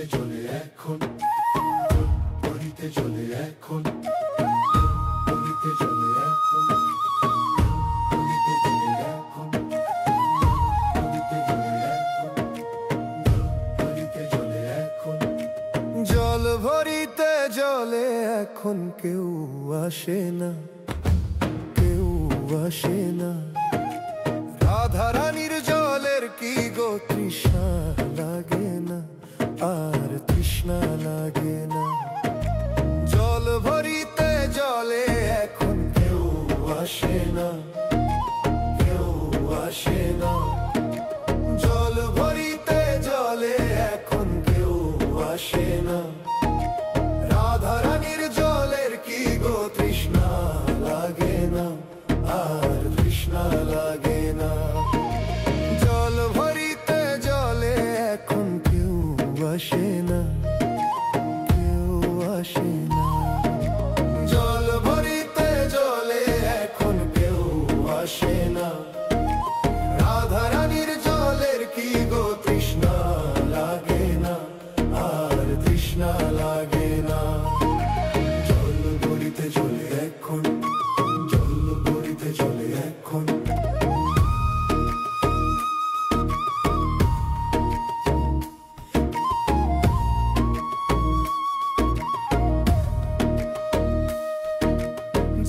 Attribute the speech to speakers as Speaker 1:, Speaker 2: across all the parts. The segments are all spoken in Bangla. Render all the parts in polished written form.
Speaker 1: বহিতে চলে এখন, বহিতে চলে এখন, বহিতে চলে এখন, বহিতে চলে এখন, বহিতে চলে এখন, বহিতে চলে এখন। জল ভরিতে জলে এখন কেউ আসে না, কেউ আসে না। রাধারানীর জলের কি গো তৃষ্ণা লাগে না, আর তৃষ্ণা লাগে না। জল ভরিতে জলে এখন কেউ আসে না, কেউ আসে না। জল ভরিতে জলে এখন কেউ আসে না। রাধারানীর জলের কি গো তৃষ্ণা লাগে না, আর তৃষ্ণা লাগে না। জল ভরিতে জলে এখন কেউ আসে না, কেউ আসে না। জল ভরিতে জলে এখন কেউ আসে না। রাধারানীর জলের কি গো তৃষ্ণা লাগে না, আর তৃষ্ণা লাগে না। জল ভরিতে চলে এখন, জল ভরিতে চলে এখন।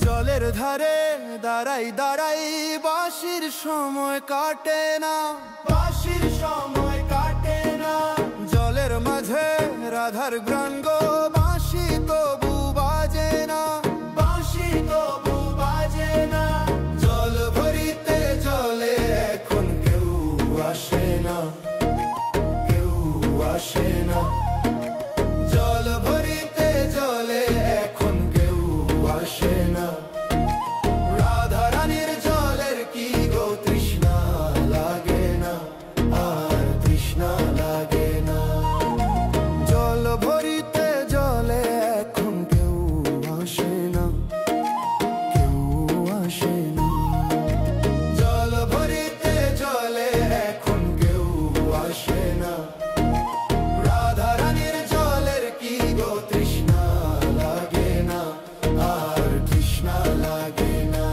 Speaker 1: জলের ধারে দাঁড়াই দাঁড়াই বাঁশির সময় কাটে না, বাঁশির সময় কাটে না। জলের মাঝে রাধার গান গো বাঁশি তবু বাজে না, বাঁশি তবু বাজে না। জল ভরিতে জলে এখন কেউ আসে না, কেউ আসে না। জল ভরিতে জলে এখন কেউ আসে না। রাধারানীর জলের কি গো তৃষ্ণা লাগে না, আর তৃষ্ণা লাগে না। জল ভরিতে জলে এখন কেউ আসে না, কেউ আসে না। জল ভরিতে জলে এখন কেউ আসে না। রাধারানীর জলের কি গো তৃষ্ণা লাগে না, আর তৃষ্ণা লাগে না।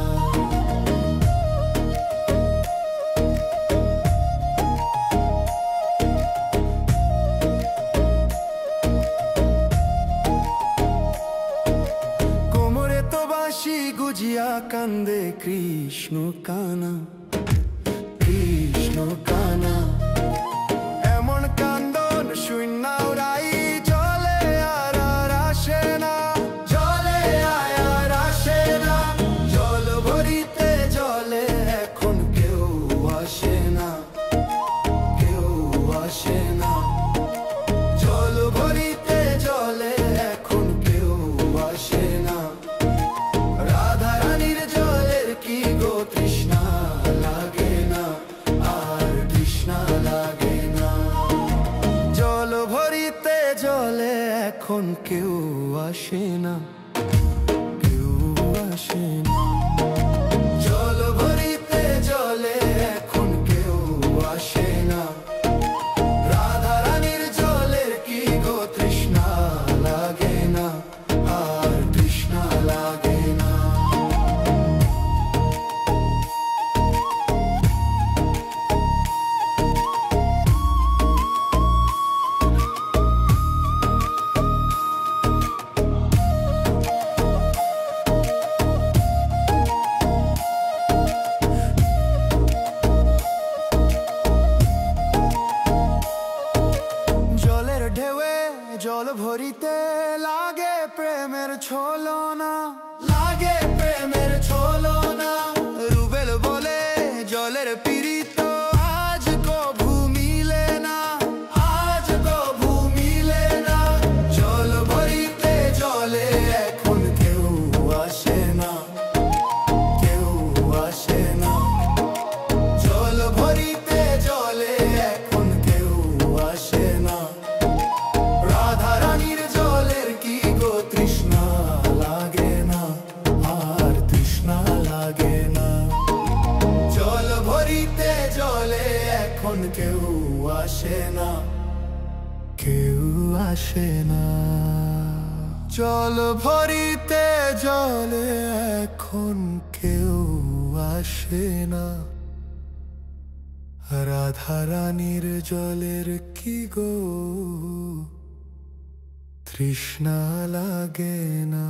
Speaker 1: কোমরে তো বাঁশি গুজিয়া কান্দে কৃষ্ণ কানা, কৃষ্ণ কানা। এমন কান্দন শূন্যাও রাই জলে আর আর আসে না, জলে আর আসে না। জল ভরিতে জলে এখন কেউ আসে না, কেউ আসে না। জল ভরিতে জলে এখন কেউ আসে না। রাধারানীর জলের কি গো তৃষ্ণা লাগে না, আর তৃষ্ণা লাগে না। জল ভরিতে জলে এখন কেউ আসে না, কেউ আসে না। জল ভরিতে জলে এখন কেউ আসে না। রাধারানীর জলের কি গো তৃষ্ণা লাগে না, আর তৃষ্ণা লাগে না। জলের ঢেউয়ে জল ভরিতে লাগে প্রেমের ছলনা, লাগে প্রেমের ছলনা। রুবেল বলে জলের পীড়িত আজ কভু মিলে না, আজ কভু মিলে না। জল ভরিতে জলে এখন কেউ আসে না, কেউ আসে না। জল ভরিতে জলে এখন কেউ আসে না। রাধারানীর জলের কি গো তৃষ্ণা লাগে না, আর তৃষ্ণা লাগে না। জল ভরিতে জলে এখন কেউ আসে না, কেউ আসে না। জল ভরিতে জলে এখন কেউ আসে না। রাধা রানীর জলের কি গো তৃষ্ণা লাগে না।